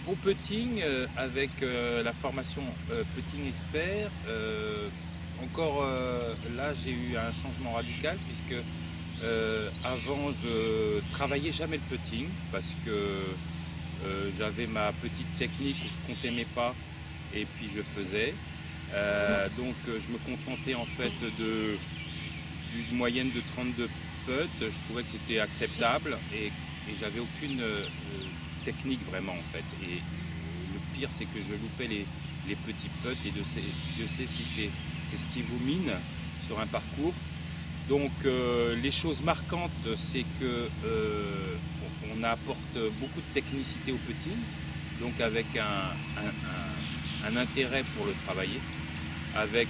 Au putting, avec la formation putting expert, là j'ai eu un changement radical puisque avant je travaillais jamais le putting parce que j'avais ma petite technique où je comptais mes pas et puis je faisais. Je me contentais en fait d'une moyenne de 32 putts. Je trouvais que c'était acceptable et j'avais aucune technique vraiment en fait. Et le pire c'est que je loupais les petits putts et Dieu sait si c'est ce qui vous mine sur un parcours. Donc les choses marquantes, c'est que on apporte beaucoup de technicité au putting, donc avec un intérêt pour le travailler, avec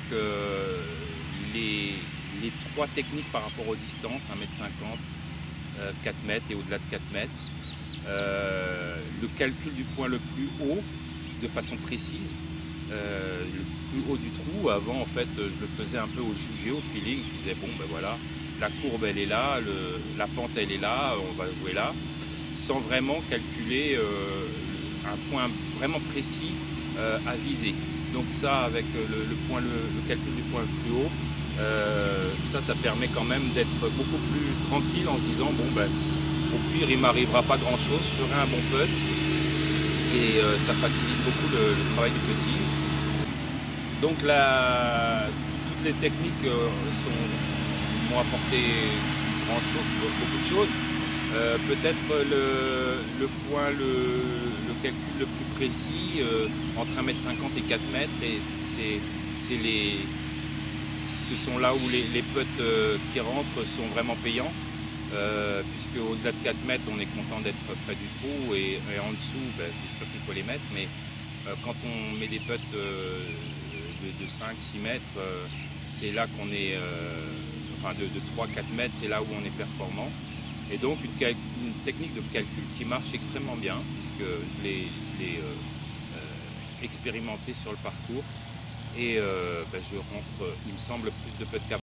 les trois techniques par rapport aux distances, 1,50 m, 4 mètres et au-delà de 4 mètres. Le calcul du point le plus haut de façon précise, le plus haut du trou. Avant en fait je le faisais un peu au jugé, au feeling. Je disais bon ben voilà, la courbe elle est là, la pente elle est là, on va jouer là, sans vraiment calculer un point vraiment précis à viser. Donc ça avec le calcul du point le plus haut, ça permet quand même d'être beaucoup plus tranquille en se disant bon ben au pire il m'arrivera pas grand chose, je ferai un bon putt et ça facilite beaucoup le travail du putting. Donc toutes les techniques m'ont apporté beaucoup de choses. Peut-être le point, le calcul le plus précis entre 1,50 m et 4 mètres, et ce sont là où les putts qui rentrent sont vraiment payants. Puisque au-delà de 4 mètres, on est content d'être près du trou et en dessous, ben, c'est sûr qu'il faut les mettre. Mais quand on met des putts de 5-6 mètres, c'est là qu'on est, enfin de 3-4 mètres, c'est là où on est performant. Et donc une technique de calcul qui marche extrêmement bien, puisque je l'ai expérimenté sur le parcours. Et ben, je rentre, il me semble, plus de putts qu'avant.